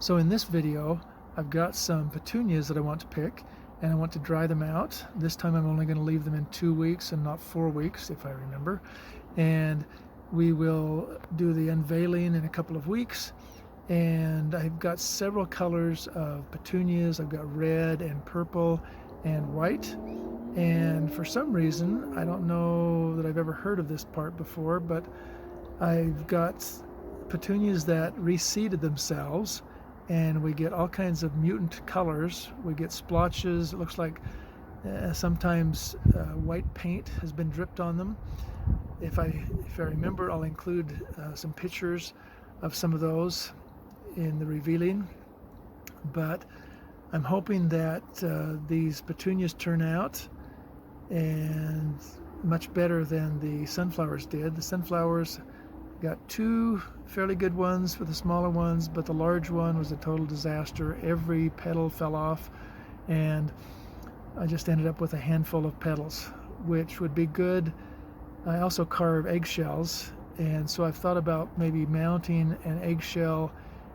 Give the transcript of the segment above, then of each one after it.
So in this video, I've got some petunias that I want to pick, and I want to dry them out. This time I'm only going to leave them in 2 weeks and not 4 weeks, if I remember. And we will do the unveiling in a couple of weeks. And I've got several colors of petunias. I've got red and purple and white. And for some reason, I don't know that I've ever heard of this part before, but I've got petunias that reseeded themselves, and we get all kinds of mutant colors. We get splotches. It looks like sometimes white paint has been dripped on them. If I remember, I'll include some pictures of some of those in the revealing. But I'm hoping that these petunias turn out and much better than the sunflowers did. The sunflowers got 2 fairly good ones for the smaller ones, but the large one was a total disaster. Every petal fell off, and I just ended up with a handful of petals, which would be good. I also carve eggshells, and so I've thought about maybe mounting an eggshell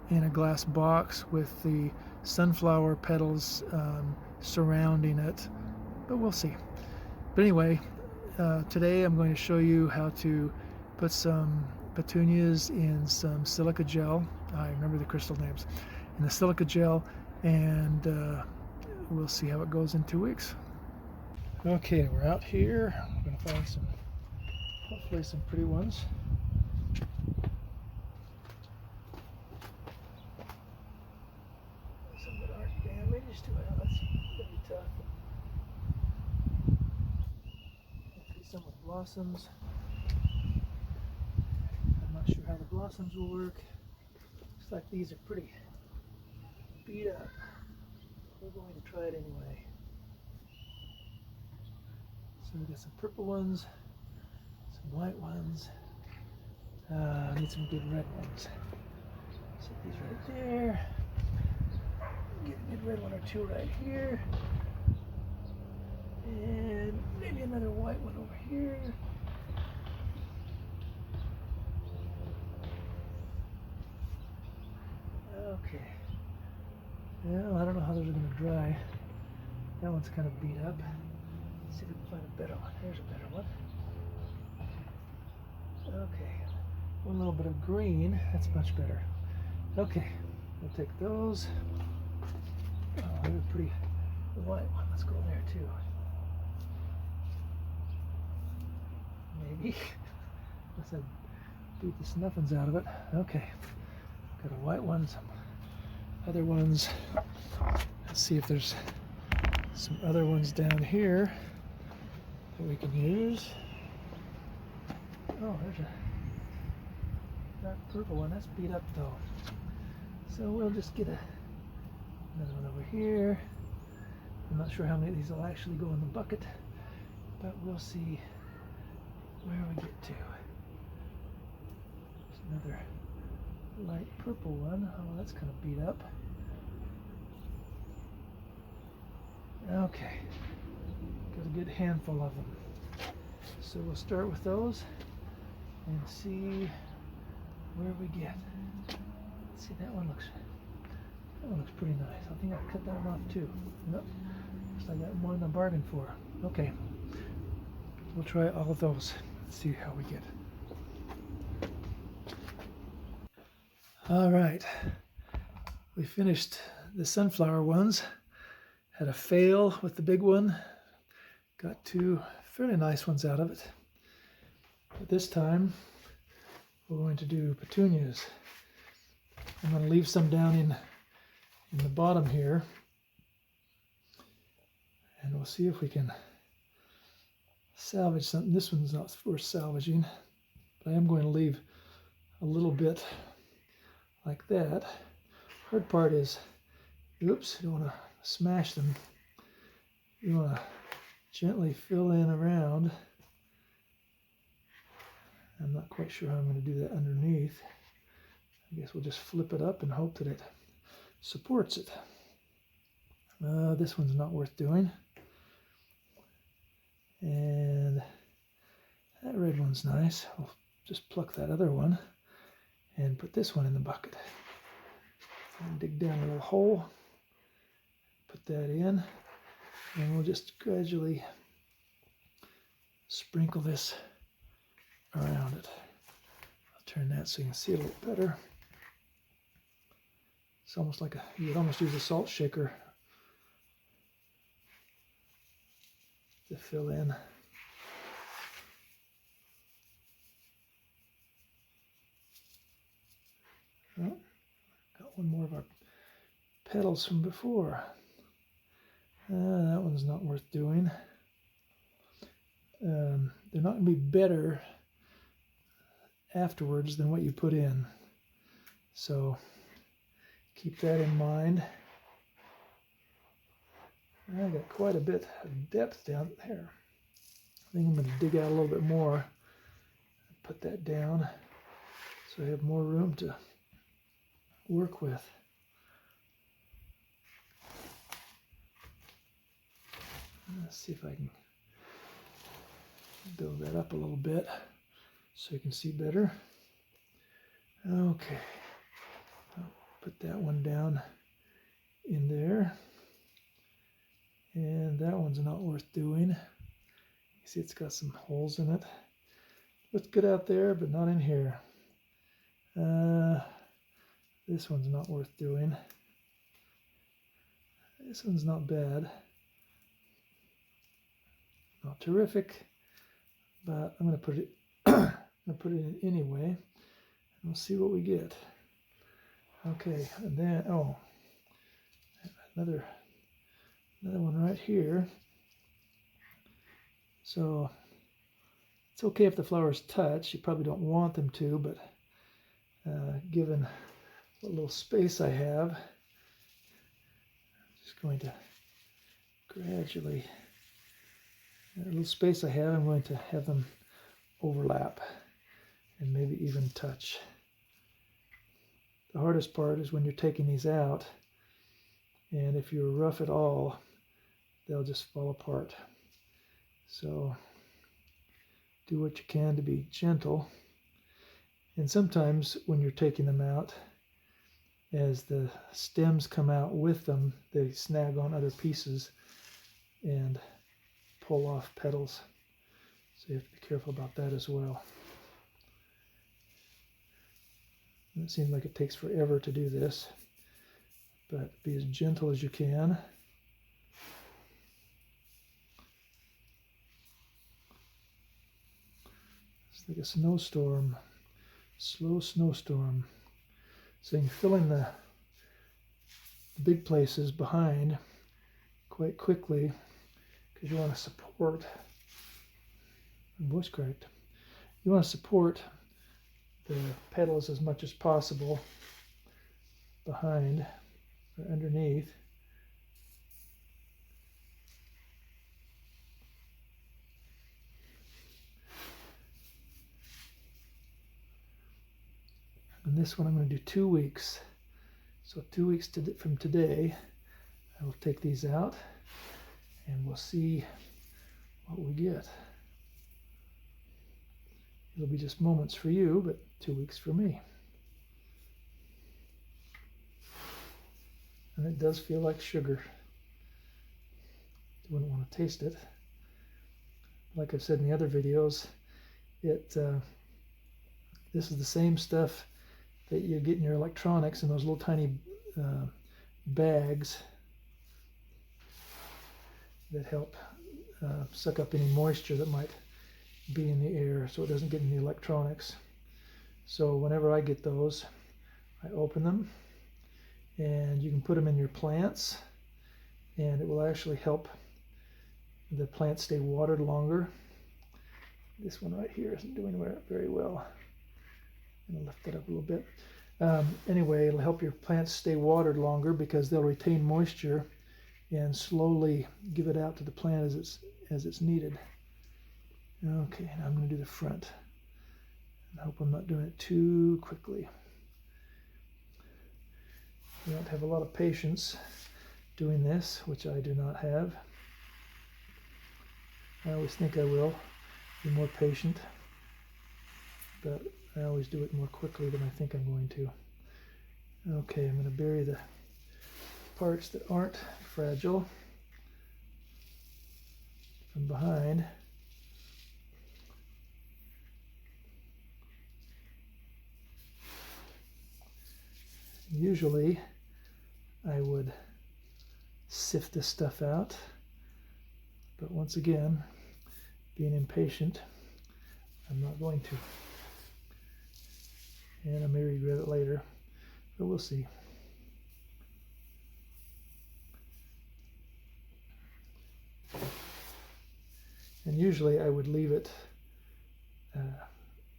in a glass box with the sunflower petals surrounding it, but we'll see. But anyway, today I'm going to show you how to put some petunias in some silica gel. I remember the crystal names. In the silica gel, and we'll see how it goes in 2 weeks. Okay, we're out here. I'm going to find hopefully some pretty ones. Some that aren't damaged. Well, that's going to be tough. Hopefully some with blossoms. I'm not sure how the blossoms will work. Looks like these are pretty beat up. We're going to try it anyway. So we got some purple ones, some white ones. I need some good red ones. Set these right there. Get a good red one or two right here. And maybe another white one over here. Okay. Well, I don't know how those are going to dry. That one's kind of beat up. Let's see if we can find a better one. Here's a better one. Okay. One little bit of green. That's much better. Okay. We'll take those. Oh, there's a pretty white one. Let's go there too. Maybe. Unless I beat the snuffins out of it. Okay. Got a white one, some other ones. Let's see if there's some other ones down here that we can use. Oh, there's a dark purple one. That's beat up though. So we'll just get another one over here. I'm not sure how many of these will actually go in the bucket, but we'll see where we get to. There's another light purple one. Oh, that's kind of beat up. Okay, got a good handful of them. So we'll start with those and see where we get. Let's see, that one looks pretty nice. I think I'll cut that one off too. Nope, looks like I got more than I bargained for. Okay, we'll try all of those. Let's see how we get. All right, we finished the sunflower ones. Had a fail with the big one. Got 2 fairly nice ones out of it. But this time, we're going to do petunias. I'm going to leave some down in the bottom here. And we'll see if we can salvage something. This one's not worth salvaging, but I am going to leave a little bit like that. Hard part is, oops, you don't want to smash them. You want to gently fill in around. I'm not quite sure how I'm going to do that underneath. I guess we'll just flip it up and hope that it supports it. This one's not worth doing. And that red one's nice. I'll just pluck that other one and put this one in the bucket. And dig down a little hole, put that in, and we'll just gradually sprinkle this around it. I'll turn that so you can see it a little better. It's almost like you'd almost use a salt shaker to fill in. Oh, got one more of our petals from before. That one's not worth doing. They're not going to be better afterwards than what you put in. So keep that in mind. I got quite a bit of depth down there. I think I'm going to dig out a little bit more. Put that down so I have more room to work with. Let's see if I can build that up a little bit so you can see better. Okay, I'll put that one down in there. And that one's not worth doing. You see it's got some holes in it. Looks good out there, but not in here. This one's not worth doing. This one's not bad. Not terrific, but I'm going to put it I'm going to put it in anyway, and we'll see what we get. Okay, and then another one right here. So it's okay if the flowers touch. You probably don't want them to, but given what little space I have, I'm just going to gradually. The little space I have, I'm going to have them overlap and maybe even touch. The hardest part is when you're taking these out, and if you're rough at all, they'll just fall apart. So do what you can to be gentle. And sometimes when you're taking them out, as the stems come out with them, they snag on other pieces and pull off petals, so you have to be careful about that as well. And it seems like it takes forever to do this, but be as gentle as you can. It's like a snowstorm, slow snowstorm. So you can fill in the big places behind quite quickly, because you want to support, voice cracked, you want to support the petals as much as possible behind or underneath. And this one I'm going to do 2 weeks. So 2 weeks from today, I will take these out and we'll see what we get. It'll be just moments for you, but 2 weeks for me. And it does feel like sugar. You wouldn't want to taste it. Like I've said in the other videos, this is the same stuff that you get in your electronics in those little tiny bags that help suck up any moisture that might be in the air so it doesn't get in the electronics. So whenever I get those, I open them, and you can put them in your plants, and it will actually help the plants stay watered longer. This one right here isn't doing very well. I'm going to lift that up a little bit. Anyway, it'll help your plants stay watered longer because they'll retain moisture and slowly give it out to the plant as it's needed. Okay, now I'm going to do the front. I hope I'm not doing it too quickly. You don't have a lot of patience doing this, which I do not have. I always think I will be more patient, but I always do it more quickly than I think I'm going to. Okay, I'm going to bury the parts that aren't fragile from behind. Usually I would sift this stuff out, but once again, being impatient, I'm not going to. And I may regret it later, but we'll see. And usually I would leave it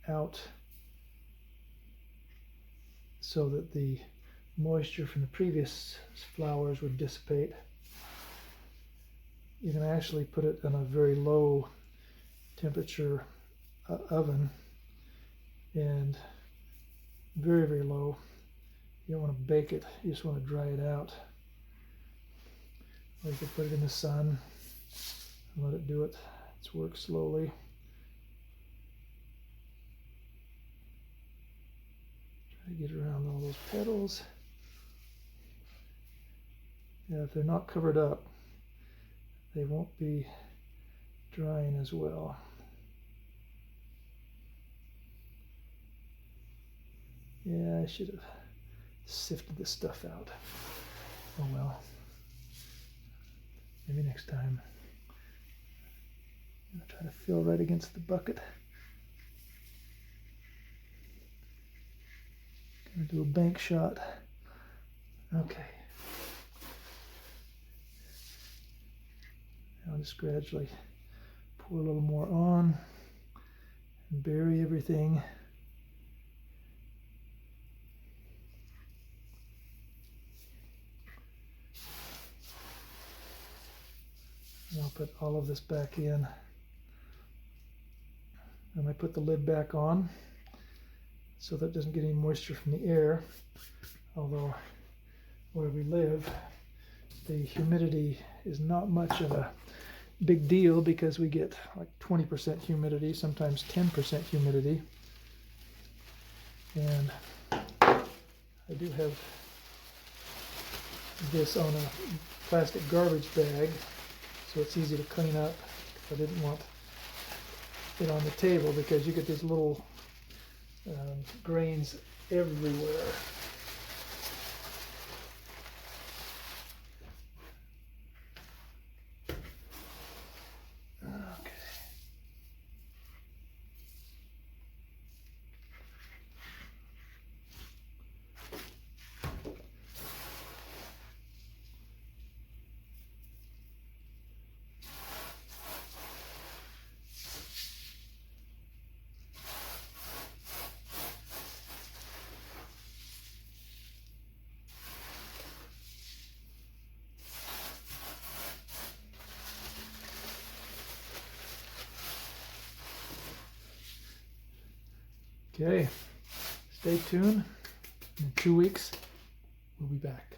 out so that the moisture from the previous flowers would dissipate. You can actually put it in a very low temperature oven, and very, very low. You don't want to bake it, you just want to dry it out. Or you could put it in the sun and let it do its work slowly. Try to get around all those petals. Yeah, if they're not covered up, they won't be drying as well. Yeah, I should have sifted this stuff out. Oh well. Maybe next time. I'm gonna try to fill right against the bucket. Gonna do a bank shot. Okay. I'll just gradually pour a little more on and bury everything. And I'll put all of this back in. And I put the lid back on so that it doesn't get any moisture from the air. Although where we live, the humidity is not much of a big deal because we get like 20% humidity, sometimes 10% humidity. And I do have this on a plastic garbage bag, so it's easy to clean up. I didn't want it on the table because you get these little grains everywhere. Okay. Okay, stay tuned. In 2 weeks, we'll be back.